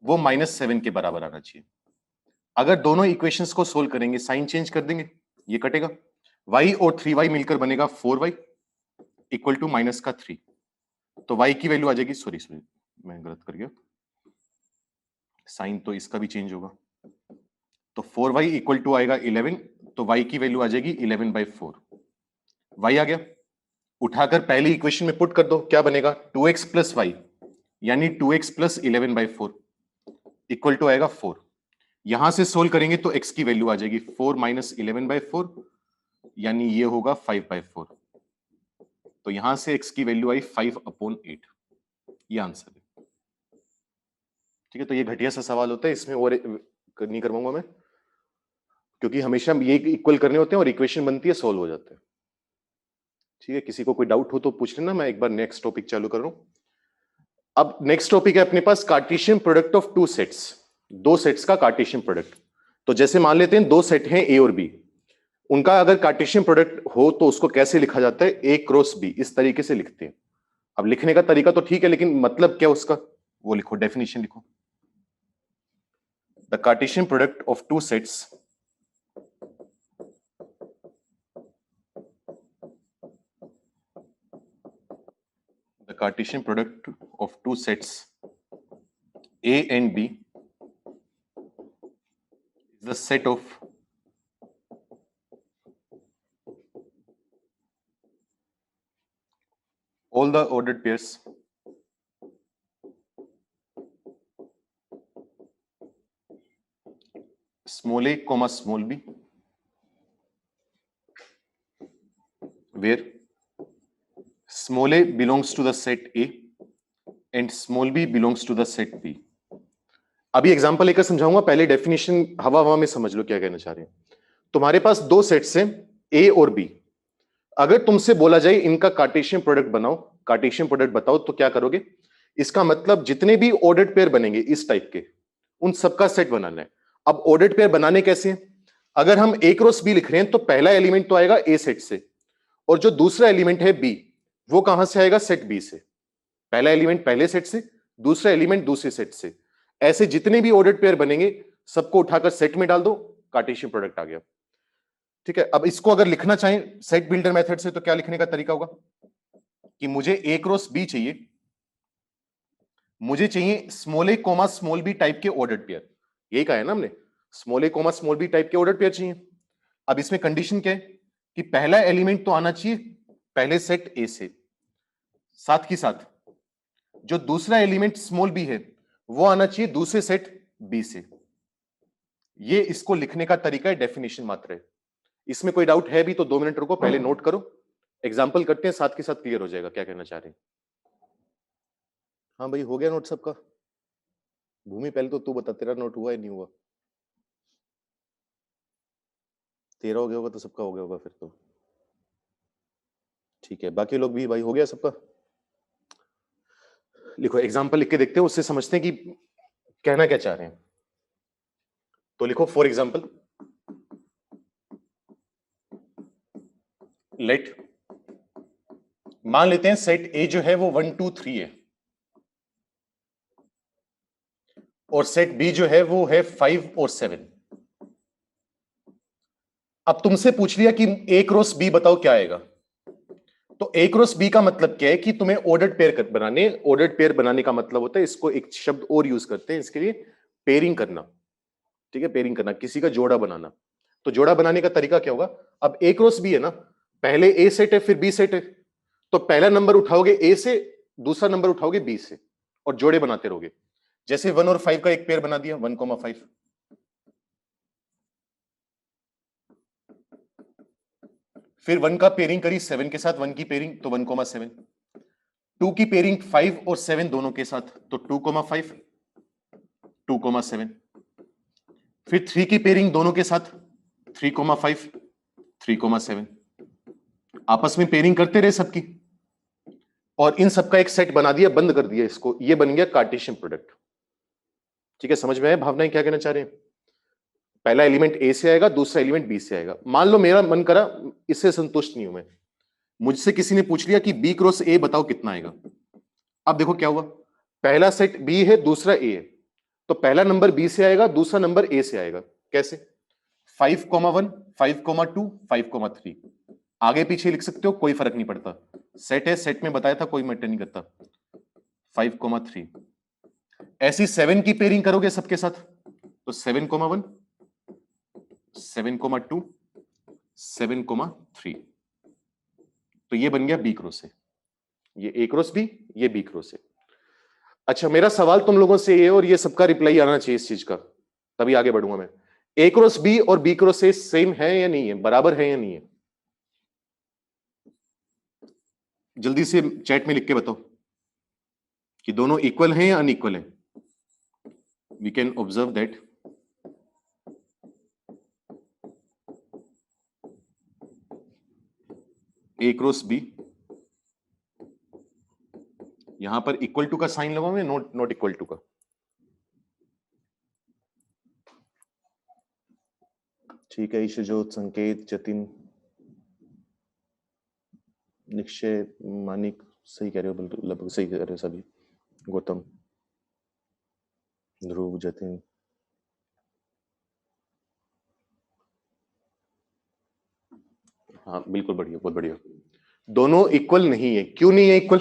वो -7 के बराबर आना चाहिए। अगर दोनों इक्वेशंस को सोल्व करेंगे, साइन चेंज कर देंगे, ये कटेगा, y और 3y मिलकर बनेगा 4y इक्वल टू माइनस का 3। तो y की वैल्यू आ जाएगी, सॉरी सॉरी मैं गलत कर गया, साइन तो इसका भी चेंज होगा। तो 4y इक्वल टू आएगा 11, तो y की वैल्यू आ जाएगी 11/4। y आ गया, उठाकर पहली इक्वेशन में पुट कर दो, क्या बनेगा 2x प्लस वाई, यानी 2x प्लस 11/4 इक्वल टू आएगा 4। यहां से सोल्व करेंगे तो x की वैल्यू आ जाएगी 4 माइनस 11/4, यानी ये होगा 5/4। तो यहां से x की वैल्यू आई 5/8, ये आंसर है। ठीक है, तो ये घटिया सा सवाल होता है, इसमें और नहीं करवाऊंगा मैं, क्योंकि हमेशा ये इक्वल करने होते हैं और इक्वेशन बनती है, सोल्व हो जाते हैं। ठीक है, किसी को कोई डाउट हो तो पूछ लेना, मैं एक बार नेक्स्ट टॉपिक चालू कर रहा हूं। अब नेक्स्ट टॉपिक है अपने पास Cartesian product of 2 sets, 2 sets का कार्टेशियन प्रोडक्ट। तो जैसे मान लेते हैं 2 सेट हैं ए और बी, उनका अगर कार्टेशियन प्रोडक्ट हो तो उसको कैसे लिखा जाता है, ए क्रॉस बी, इस तरीके से लिखते हैं। अब लिखने का तरीका तो ठीक है, लेकिन मतलब क्या उसका, वो लिखो, डेफिनेशन लिखो। The Cartesian product of 2 sets the Cartesian product of 2 sets A and B is the set of all the ordered pairs small a comma small b, where small a belongs to the set A and small b belongs to the set B, अभी example लेकर समझाऊंगा, पहले definition हवा हवा में समझ लो क्या कहना चाह रहे हैं। तुम्हारे पास दो सेट्स हैं ए और बी। अगर तुमसे बोला जाए इनका कार्टेशियन प्रोडक्ट बनाओ, कार्टेशियन प्रोडक्ट बताओ, तो क्या करोगे? इसका मतलब जितने भी ऑर्डर्ड पेयर बनेंगे इस टाइप के, उन सबका सेट बनाना है। अब ऑर्डर्ड पेयर बनाने कैसे हैं? अगर हम ए क्रॉस बी लिख रहे हैं तो पहला एलिमेंट तो आएगा ए सेट से, और जो दूसरा एलिमेंट है बी, वो कहां से आएगा? सेट बी से। पहला एलिमेंट पहले सेट से, दूसरा एलिमेंट दूसरे सेट से। ऐसे जितने भी ऑर्डर्ड पेयर बनेंगे सबको उठाकर सेट में डाल दो, कार्टेशियन प्रोडक्ट आ गया। ठीक है, अब इसको अगर लिखना चाहें सेट बिल्डर मेथड से तो क्या लिखने का तरीका होगा कि मुझे ए क्रॉस बी चाहिए, मुझे चाहिए स्मॉल ए कोमा स्मॉल बी टाइप के ऑर्डर्ड पेयर। यही कहा है ना हमने, स्मॉल ए कोमा स्मॉल बी टाइप के ऑर्डर्ड पेयर चाहिए। अब इसमें कंडीशन क्या है कि पहला एलिमेंट तो आना चाहिए पहले सेट ए से, साथ ही साथ जो दूसरा एलिमेंट स्मॉल बी है वो आना चाहिए दूसरे सेट बी से। ये इसको लिखने का तरीका है, डेफिनेशन मात्र है। इसमें कोई डाउट है भी तो 2 मिनट रुको, पहले नोट करो, एग्जाम्पल करते हैं, साथ के साथ क्लियर हो जाएगा क्या कहना चाह रहे हैं। हाँ भाई, हो गया नोट सबका? भूमि पहले तो तू बता, तेरा नोट हुआ या नहीं हुआ? तेरा हो गया होगा तो सबका हो गया होगा फिर तो। ठीक है, बाकी लोग भी भाई हो गया सबका? लिखो, एग्जाम्पल लिख के देखते हैं, उससे समझते हैं कि कहना क्या चाह रहे हैं। तो लिखो फॉर एग्जाम्पल, लेट, मान लेते हैं सेट ए जो है वो 1 2 3 है, और सेट बी जो है वो है 5 और 7। अब तुमसे पूछ लिया कि ए क्रॉस बी बताओ क्या आएगा, तो ए क्रॉस बी का मतलब क्या है कि तुम्हें ऑर्डर्ड पेयर बनाने। ऑर्डर्ड पेयर बनाने का मतलब होता है, इसको एक शब्द और यूज करते हैं इसके लिए, पेयरिंग करना। ठीक है, पेयरिंग करना, किसी का जोड़ा बनाना। तो जोड़ा बनाने का तरीका क्या होगा? अब ए क्रॉस बी है ना, पहले ए सेट है फिर बी सेट है, तो पहला नंबर उठाओगे ए से, दूसरा नंबर उठाओगे बी से, और जोड़े बनाते रहोगे। जैसे 1 और 5 का एक पेयर बना दिया, 1,5, फिर 1 का पेयरिंग करी 7 के साथ, 1 की पेयरिंग तो 1,7, 2 की पेयरिंग 5 और 7 दोनों के साथ तो 2,5, 2,7, फिर 3 की पेयरिंग दोनों के साथ 3,5, 3,7। आपस में पेयरिंग करते रहे सबकी, और इन सबका एक सेट बना दिया, बंद कर दिया इसको, ये बन गया कार्टेशियन प्रोडक्ट। ठीक है, समझ में आया भावनाएं क्या कहना चाह रहे हैं? पहला एलिमेंट ए से आएगा, दूसरा एलिमेंट बी से आएगा। मान लो मेरा मन करा, इससे संतुष्ट नहीं हूं मैं, मुझसे किसी ने पूछ लिया कि बी क्रॉस ए बताओ कितना आएगा। अब देखो क्या हुआ, पहला सेट बी है, दूसरा ए है, तो पहला नंबर बी से आएगा, दूसरा नंबर ए से आएगा। कैसे? 5,1, 5,2, 5,3, आगे पीछे लिख सकते हो, कोई फर्क नहीं पड़ता। सेट है, सेट में बताया था, कोई मैटर नहीं करता। 5,3, ऐसी 7 की पेयरिंग करोगे सबके साथ तो 7,1, 7,2, 7,3, तो ये बन गया बी क्रॉस ए। ये ए क्रॉस बी, ये बी क्रॉस ए। अच्छा, मेरा सवाल तुम लोगों से ये, और ये सबका रिप्लाई आना चाहिए इस चीज का, तभी आगे बढ़ूंगा मैं। ए क्रॉस बी और बी क्रॉस ए सेम है या नहीं है, बराबर है या नहीं है? जल्दी से चैट में लिख के बताओ कि दोनों इक्वल हैं या अनइक्वल हैं। We can observe that A cross B, यहां पर इक्वल टू का साइन लगाओगे, नॉट इक्वल टू का। ठीक है, ईशजोत, संकेत, जतिन, निक्षय, मानिक, सही कह रहे हो, बिल्कुल लगभग सही कह रहे हो सभी। गौतम, ध्रुव, जतिन, हाँ बिल्कुल बढ़िया, बहुत बढ़िया। दोनों इक्वल नहीं है। क्यों नहीं है इक्वल?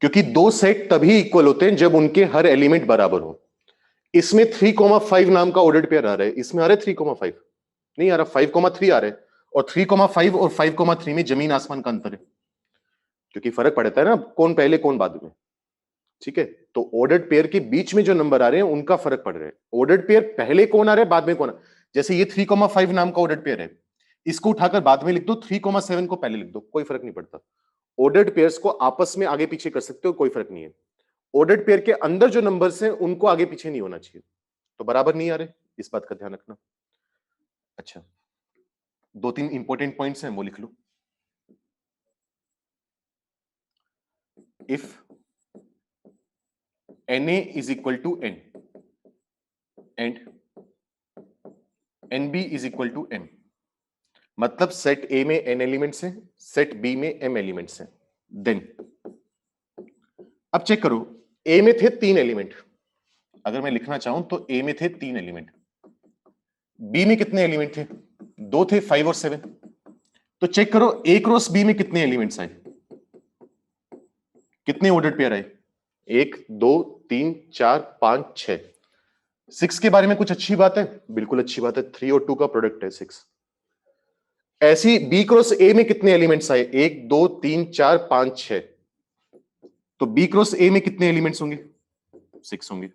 क्योंकि दो सेट तभी इक्वल होते हैं जब उनके हर एलिमेंट बराबर हो। इसमें 3,5 नाम का ऑर्डर्ड पेयर आ रहा है, इसमें आ रहा है 3,5 नहीं आ रहा, 5,3 आ रहा है, और 3,5 और 5,3 में जमीन आसमान का अंतर है, क्योंकि फर्क पड़ता है ना कौन पहले कौन बाद में। ठीक है, तो ऑर्डर्ड पेयर के बीच में जो नंबर आ रहे हैं उनका फर्क पड़ रहा है। ऑर्डर्ड पेयर पहले कौन आ रहा है, बाद में कौन जैसे ये 3,5 नाम का ऑर्डर्ड पेयर है, इसको उठाकर बाद में लिख दो, 3,7 को पहले लिख दो, कोई फर्क नहीं पड़ता। ऑर्डर्ड पेयर्स को आपस में आगे पीछे कर सकते हो, कोई फर्क नहीं है। ऑर्डर्ड पेयर के अंदर जो नंबर्स हैं उनको आगे पीछे नहीं होना चाहिए, तो बराबर नहीं आ रहे, इस बात का ध्यान रखना। अच्छा, 2-3 इंपॉर्टेंट पॉइंट्स हैं वो लिख लो। If Na is equal to n and nb is equal to m, मतलब सेट A में n एलिमेंट्स हैं, सेट B में m एलिमेंट्स हैं, देन अब चेक करो, A में थे 3 एलिमेंट, अगर मैं लिखना चाहूं तो A में थे 3 एलिमेंट, B में कितने एलिमेंट थे? 2 थे, 5 और 7। तो चेक करो A क्रॉस B में कितने एलिमेंट्स आए, कितने ऑर्डर्ड पेयर आए? 1 2 3 4 5 6। 6 के बारे में कुछ अच्छी बात है? बिल्कुल अच्छी बात है, 3 और 2 का प्रोडक्ट है 6। ऐसी B क्रॉस A में कितने एलिमेंट्स आए? 1 2 3 4 5 6। तो B क्रॉस A में कितने एलिमेंट्स होंगे? 6 होंगे।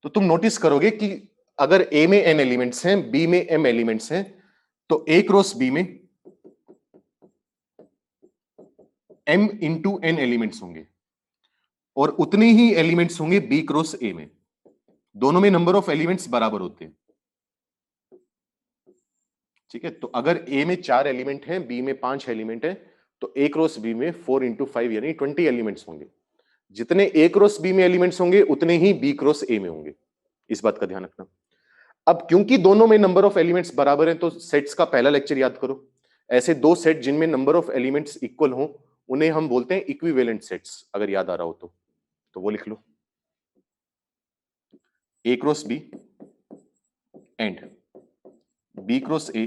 तो तुम नोटिस करोगे कि अगर A में n एलिमेंट्स हैं, B में m एलिमेंट्स हैं, तो A क्रॉस B में m इंटू n एलिमेंट्स होंगे और उतने ही एलिमेंट्स होंगे B क्रॉस A में। दोनों में नंबर ऑफ एलिमेंट्स बराबर होते हैं, ठीक है। तो अगर A में 4 एलिमेंट हैं, B में 5 एलिमेंट है, तो A क्रॉस B में 4 इंटू 5 यानी 20 एलिमेंट्स होंगे। जितने A क्रॉस B में एलिमेंट्स होंगे उतने ही B क्रॉस A में होंगे, इस बात का ध्यान रखना। अब क्योंकि दोनों में नंबर ऑफ एलिमेंट्स बराबर हैं, तो सेट्स का पहला लेक्चर याद करो। ऐसे दो सेट जिनमें नंबर ऑफ एलिमेंट्स इक्वल हो उन्हें हम बोलते हैं इक्विवेलेंट सेट्स, अगर याद आ रहा हो तो वो लिख लो। A cross B and B cross A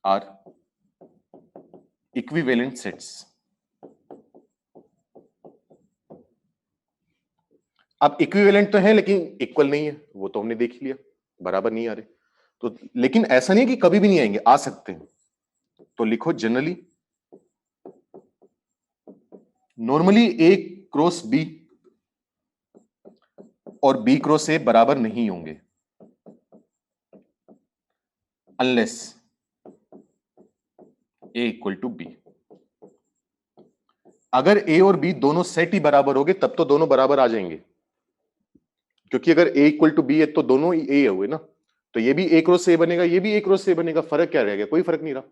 are equivalent sets. अब इक्विवेलेंट तो है लेकिन इक्वल नहीं है, वो तो हमने देख लिया, बराबर नहीं आ रहे। तो लेकिन ऐसा नहीं है कि कभी भी नहीं आएंगे, आ सकते हैं। तो लिखो generally normally A cross B और B क्रॉस A बराबर नहीं होंगे unless A equal to B। अगर A और B दोनों सेट ही बराबर होंगे तब तो दोनों बराबर आ जाएंगे, क्योंकि अगर A इक्वल टू B है तो दोनों ही A हुए ना, तो ये भी A क्रॉस A बनेगा, ये भी A क्रॉस A बनेगा, फर्क क्या रह गया? कोई फर्क नहीं रहा।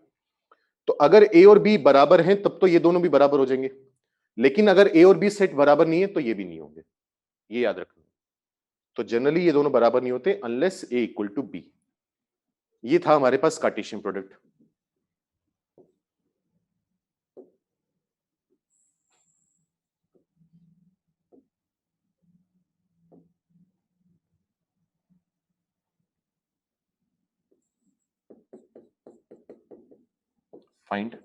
तो अगर A और B बराबर हैं तब तो ये दोनों भी बराबर हो जाएंगे, लेकिन अगर A और B सेट बराबर नहीं है तो ये भी नहीं होंगे, ये याद रखना। तो जनरली ये दोनों बराबर नहीं होते unless A equal to B। ये था हमारे पास Cartesian product. Find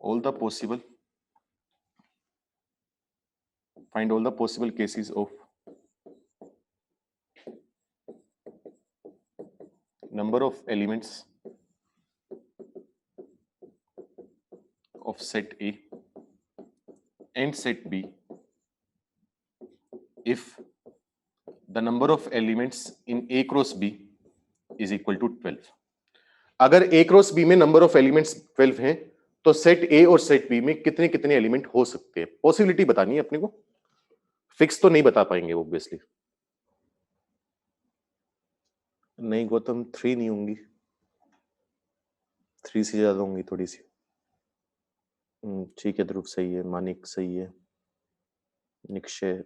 all the possible find all the possible cases of number of elements of set A and set B if the number of elements in A cross B is equal to 12। अगर A cross B में number of elements 12 हैं तो set A और set B में कितने कितने element हो सकते हैं, पॉसिबिलिटी बतानी है अपने को, फिक्स तो नहीं बता पाएंगे ऑब्वियसली। नहीं गौतम, 3 नहीं होंगी, 3 से ज्यादा होंगी थोड़ी सी। ठीक है, ध्रुव सही है, मानिक सही है, निक्षय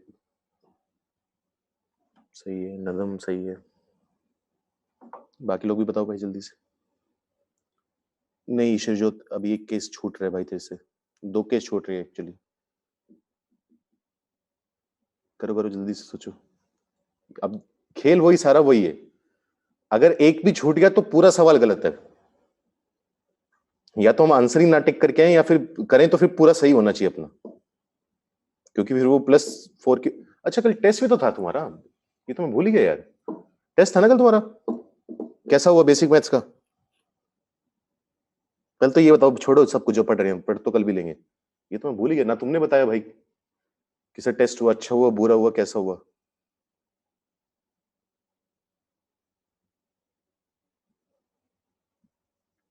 सही है, नदम सही है। बाकी लोग भी बताओ भाई जल्दी से। नहीं ईश्वरजोत, अभी एक केस छूट रहा है भाई तेरे से, 2 केस छूट रहे हैं एक्चुअली। करो करो जल्दी से, सोचो। अब खेल वही, सारा वही है, अगर एक भी छूट गया तो पूरा सवाल गलत है। या तो हम आंसर ही नाटक करके आए या फिर करें तो फिर पूरा सही होना चाहिए अपना, क्योंकि फिर वो +4 की। अच्छा कल टेस्ट भी तो था तुम्हारा, ये तो मैं भूल ही गया यार। टेस्ट था ना कल तुम्हारा, कैसा हुआ बेसिक मैथ्स का? कल तो ये बताओ, छोड़ो सब कुछ जो पढ़ रहे हैं, पढ़ तो कल भी लेंगे। ये तो मैं भूल ही गया ना, तुमने बताया भाई किसा टेस्ट हुआ, अच्छा हुआ बुरा हुआ कैसा हुआ?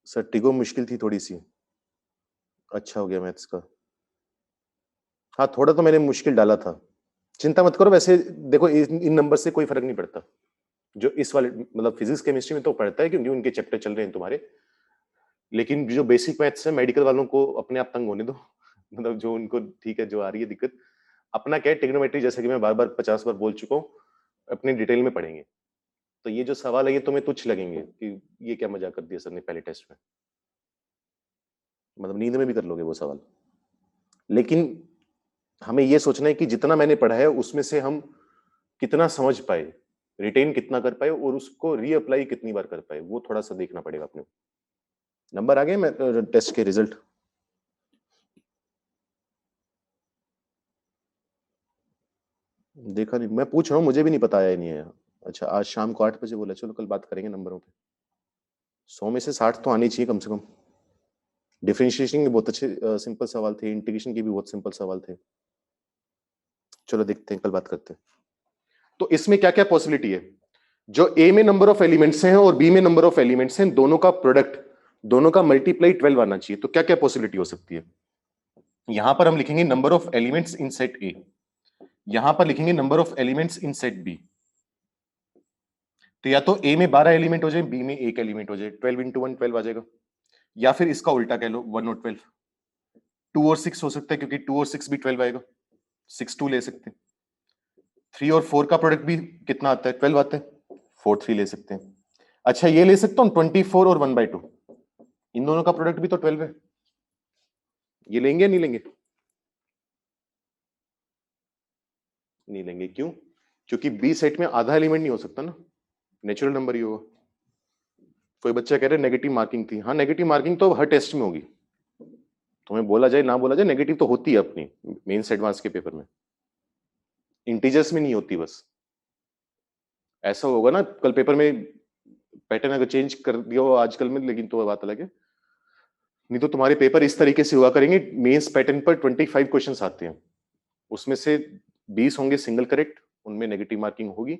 सर टिगो मुश्किल थी थोड़ी सी। अच्छा हो गया मैथ्स का। हाँ, थोड़ा तो मैंने मुश्किल डाला था। चिंता मत करो, वैसे देखो इन नंबर से कोई फर्क नहीं पड़ता। जो इस वाले मतलब फिजिक्स केमिस्ट्री में तो पड़ता है क्योंकि उनके चैप्टर चल रहे हैं तुम्हारे, लेकिन जो बेसिक मैथ्स है मेडिकल वालों को अपने आप तंग होने दो। मतलब जो उनको ठीक है, जो आ रही है दिक्कत, अपना क्या है ट्रिग्नोमेट्री, जैसे कि मैं बार बार 50 बार बोल चुका हूँ, अपनी डिटेल में पढ़ेंगे। तो ये जो सवाल है ये तुम्हें तुच्छ लगेंगे कि ये क्या मजाक कर दिया सर ने पहले टेस्ट में, मतलब नींद में भी कर लोगे वो सवाल। लेकिन हमें ये सोचना है कि जितना मैंने पढ़ा है उसमें से हम कितना समझ पाए, रिटेन कितना कर पाए और उसको रीअप्लाई कितनी बार कर पाए, वो थोड़ा सा देखना पड़ेगा अपने को। नंबर आ गए मैं टेस्ट के रिजल्ट? देखा नहीं, मैं पूछ रहा हूँ, मुझे भी नहीं पता, आया नहीं है। अच्छा, आज शाम को 8 बजे बोला, चलो कल बात करेंगे नंबरों पे। 100 में से 60 तो आने चाहिए कम से कम। डिफरेंशिएशन के बहुत अच्छे सिंपल सवाल थे, इंटीग्रेशन के भी बहुत सिंपल सवाल थे। चलो देखते हैं, कल बात करते हैं। तो इसमें क्या क्या पॉसिबिलिटी है? जो ए में नंबर ऑफ एलिमेंट्स हैं और बी में नंबर ऑफ एलिमेंट्स हैं, दोनों का प्रोडक्ट, दोनों का मल्टीप्लाई 12 आना चाहिए। तो क्या क्या पॉसिबिलिटी हो सकती है? यहां पर हम लिखेंगे number of elements in set A, यहां पर लिखेंगे number of elements in set B. तो या तो ए में 12 एलिमेंट हो जाए, बी में 1 एलिमेंट हो जाए, 12 इंटू 1 12 आ जाएगा। या फिर इसका उल्टा कह लो, 1 और 12। 2 और 6 हो सकता है क्योंकि 2 और 6 भी 12 आएगा, 6 2 ले सकते हैं। 3 और 4 का प्रोडक्ट भी कितना आता है? 12 आता है, 4 3 ले सकते हैं। अच्छा, ये ले सकता हूं 24 और 1/2, इन दोनों का प्रोडक्ट भी तो 12 है। ये लेंगे नहीं लेंगे? नहीं लेंगे, क्यों? क्योंकि बी सेट में आधा एलिमेंट नहीं हो सकता ना, नेचुरल नंबर ही होगा। कोई बच्चा कह रहे नेगेटिव मार्किंग थी। हाँ, नेगेटिव मार्किंग तो हर टेस्ट में होगी, तुम्हें बोला जाए ना बोला जाए, नेगेटिव तो होती है अपनी मेंस एडवांस के पेपर में, इंटीजर्स में नहीं होती बस। ऐसा होगा ना कल पेपर में, पैटर्न अगर चेंज कर दिया हो आजकल में, लेकिन तो बात अलग है। नहीं तो तुम्हारे पेपर इस तरीके से हुआ करेंगे, मेंस पैटर्न पर 25 क्वेश्चंस आते हैं, उसमें से 20 होंगे सिंगल करेक्ट, उनमें नेगेटिव मार्किंग होगी।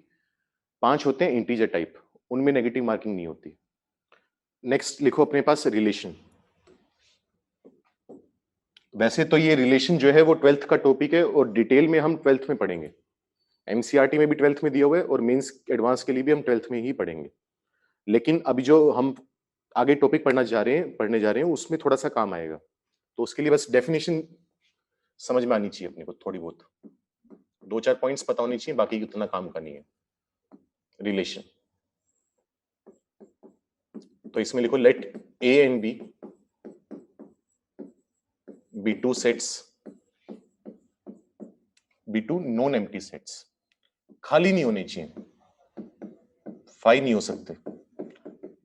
5 होते हैं इंटीजर टाइप, उनमें नेगेटिव मार्किंग नहीं होती। नेक्स्ट लिखो अपने पास रिलेशन। वैसे तो ये रिलेशन जो है वो 12th का टॉपिक है और डिटेल में हम 12th में पढ़ेंगे। एमसीईआरटी में भी 12th में दिया हुआ है और मेंस एडवांस के लिए भी हम 12th में ही पढ़ेंगे। लेकिन अभी जो हम आगे टॉपिक पढ़ने जा रहे हैं उसमें थोड़ा सा काम आएगा, तो उसके लिए बस डेफिनेशन समझ में आनी चाहिए अपने को, थोड़ी बहुत 2-4 पॉइंट्स पता होनी चाहिए, बाकी उतना काम का नहीं है। रिलेशन, तो इसमें लिखो let A and B two sets, B two non empty sets, खाली नहीं होने चाहिए, फाई नहीं हो सकते।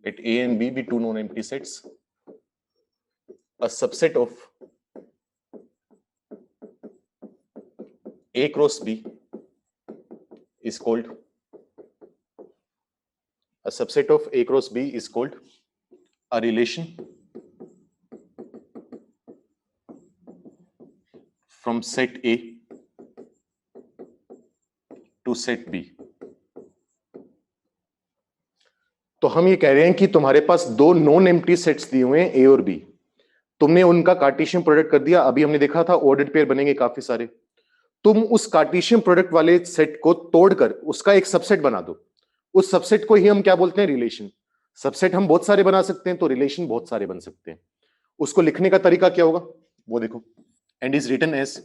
Let A and B two non empty sets, a subset ऑफ A cross B is called, a subset of A cross B is called a relation from set A to set B। तो हम ये कह रहे हैं कि तुम्हारे पास दो नॉन एम्प्टी सेट्स दिए हुए हैं A और B, तुमने उनका कार्टेशियन प्रोडक्ट कर दिया। अभी हमने देखा था ऑर्डर्ड पेयर बनेंगे काफी सारे, तुम उस कार्टेशियन प्रोडक्ट वाले सेट को तोड़कर उसका एक सबसेट बना दो। उस सबसेट को ही हम क्या बोलते हैं? रिलेशन। सबसेट हम बहुत सारे बना सकते हैं, तो रिलेशन बहुत सारे बन सकते हैं। उसको लिखने का तरीका क्या होगा वो देखो, and is written as,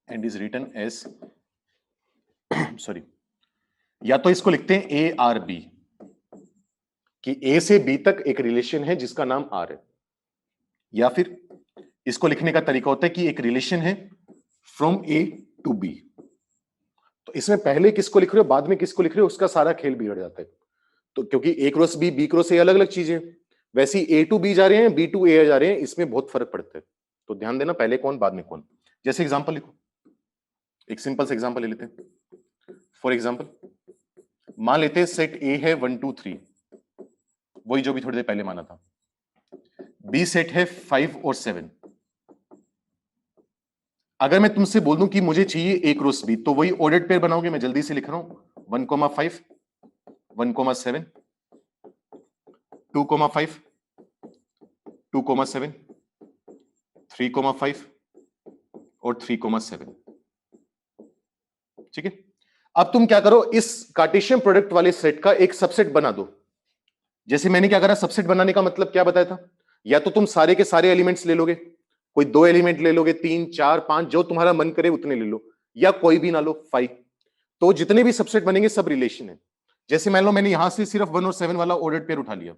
and is written as sorry, या तो इसको लिखते हैं ए आर बी, कि ए से बी तक एक रिलेशन है जिसका नाम आर है, या फिर इसको लिखने का तरीका होता है कि एक रिलेशन है फ्रॉम ए टू बी। तो इसमें पहले किसको लिख रहे हो बाद में किसको लिख रहे हो उसका सारा खेल बिगड़ जाता है। तो क्योंकि ए क्रॉस बी क्रॉस ए अलग अलग चीजें, वैसे ही ए टू बी जा रहे हैं, बी टू ए जा रहे हैं, इसमें बहुत फर्क पड़ता है। तो ध्यान देना, पहले कौन बाद में कौन। जैसे एग्जांपल लिखो, एक सिंपल से एग्जांपल ले लेते हैं। फॉर एग्जांपल मान लेते हैं सेट ए है 1 2 3, वही जो भी थोड़ी देर पहले माना था। बी सेट है 5 और 7। अगर मैं तुमसे बोल दूं कि मुझे चाहिए ए क्रॉस बी, तो वही ऑर्डर्ड पेयर बनाओगे। मैं जल्दी से लिख रहा हूं, 1 5 1 7 2,5, 2,7, 3,5 और 3,7। ठीक है, अब तुम क्या करो, इस कार्टेशियन प्रोडक्ट वाले सेट का एक सबसेट बना दो। जैसे मैंने क्या करा, सबसेट बनाने का मतलब क्या बताया था, या तो तुम सारे के सारे एलिमेंट्स ले लोगे, कोई 2 एलिमेंट ले लोगे, 3, 4, 5 जो तुम्हारा मन करे उतने ले लो, या कोई भी ना लो, 5। तो जितने भी सबसेट बनेंगे सब रिलेशन है। जैसे मान लो मैंने यहां से सिर्फ 1 और 7 वाला ऑर्डर्ड पेयर उठा लिया,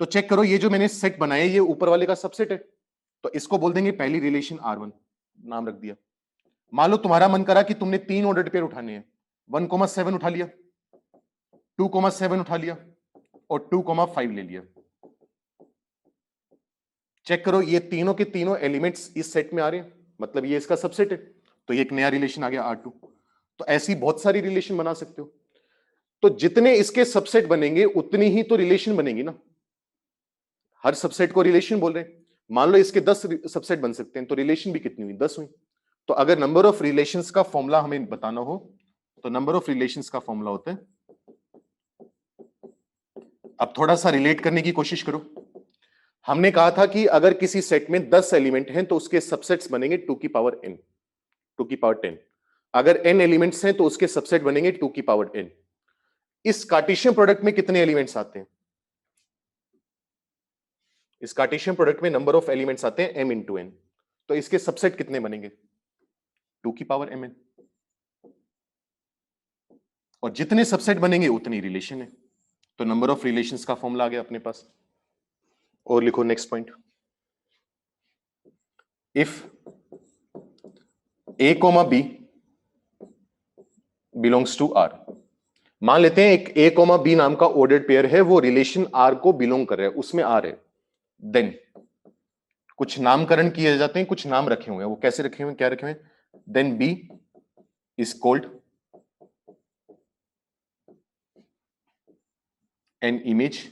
तो चेक करो ये जो मैंने सेट बनाया ये ऊपर वाले का सबसेट है, तो इसको बोल देंगे पहली रिलेशन R1, नाम रख दिया। मान लो तुम्हारा मन करा कि तुमने 3 ऑर्डर्ड पेयर उठाने हैं, 1,7 उठा लिया, 2,7 उठा लिया और 2,5 ले लिया। चेक करो ये तीनों के तीनों एलिमेंट्स इस सेट में आ रहे हैं, मतलब ये इसका सबसेट है, तो ये एक नया रिलेशन आ गया R2। तो ऐसी बहुत सारी रिलेशन बना सकते हो। तो जितने इसके सबसेट बनेंगे उतनी ही तो रिलेशन बनेगी ना, हर सबसेट को रिलेशन बोल रहे हैं। मान लो इसके 10 सबसेट बन सकते हैं, तो रिलेशन भी कितनी हुई, 10 हुई। तो अगर नंबर ऑफ रिलेशंस का फॉर्मूला हमें बताना हो तो नंबर ऑफ रिलेशंस का फॉर्मूला होता है, अब थोड़ा सा रिलेट करने की कोशिश करो। हमने कहा था कि अगर किसी सेट में 10 एलिमेंट हैं तो उसके सबसेट्स बनेंगे 2 की पावर n, 2 की पावर 10। अगर n एलिमेंट्स हैं तो उसके सबसेट बनेंगे 2 की पावर n। इस कार्टेशियन प्रोडक्ट में कितने एलिमेंट्स आते हैं, इस कार्टेशियन प्रोडक्ट में नंबर ऑफ एलिमेंट्स आते हैं m इंटू n, तो इसके सबसेट कितने बनेंगे, 2 की पावर mn। और जितने सबसेट बनेंगे उतनी रिलेशन है, तो नंबर ऑफ रिलेशंस का फॉर्मूला आ गया अपने पास। और लिखो next point, if a, b belongs to r। मान लेते हैं एक a, b नाम का ऑर्डर्ड पेयर है, वो रिलेशन r को बिलोंग कर रहा है, उसमें r है। देन कुछ नामकरण किए जाते हैं, कुछ नाम रखे हुए हैं, वो कैसे रखे हुए हैं, क्या रखे हुए हैं, then b is called an image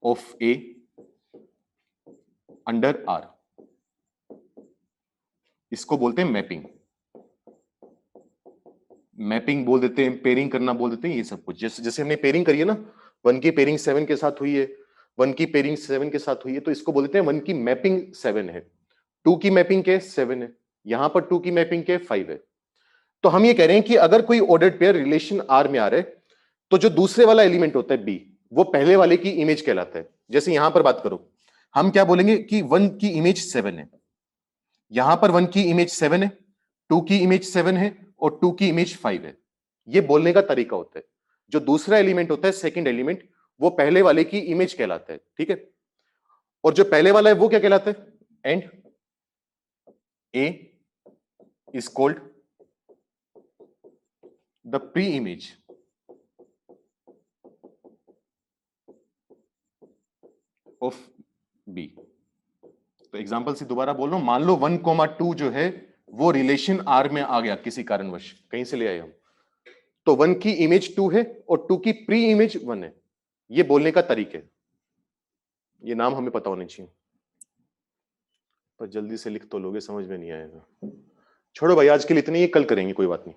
of a under r। इसको बोलते हैं मैपिंग, मैपिंग बोल देते हैं, पेयरिंग करना बोल देते हैं, ये सब कुछ। जैसे जैसे हमने पेयरिंग करी है ना, 1 की पेयरिंग 7 के साथ हुई है, 1 की पेयरिंग 7 के साथ हुई है, तो इसको बोलते हैं 1 की मैपिंग 7 है, 2 की मैपिंग के 7 है, यहां पर 2 की मैपिंग के 5 है। तो हम ये कह रहे हैं कि अगर कोई ऑर्डर्ड पेयर रिलेशन R में आ रहा है, तो जो दूसरे वाला एलिमेंट होता है B, वो पहले वाले की इमेज कहलाता है। जैसे यहां पर बात करो, हम क्या बोलेंगे कि 1 की इमेज 7 है, यहां पर 1 की इमेज 7 है, 2 की इमेज 7 है और 2 की इमेज 5 है। ये बोलने का तरीका होता है। जो दूसरा एलिमेंट होता है, सेकंड एलिमेंट, वो पहले वाले की इमेज कहलाता है, ठीक है। और जो पहले वाला है वो क्या कहलाता है, and A is called the pre image of B। तो एग्जांपल से दोबारा बोल रहा हूं, मान लो 1,2 जो है वो रिलेशन R में आ गया किसी कारणवश, कहीं से ले आए हम, तो 1 की इमेज 2 है और 2 की प्री इमेज 1 है। ये बोलने का तरीका है, ये नाम हमें पता होने चाहिए। पर जल्दी से लिख तो लोगे, समझ में नहीं आएगा। छोड़ो भाई, आज के लिए इतनी ही, कल करेंगे, कोई बात नहीं।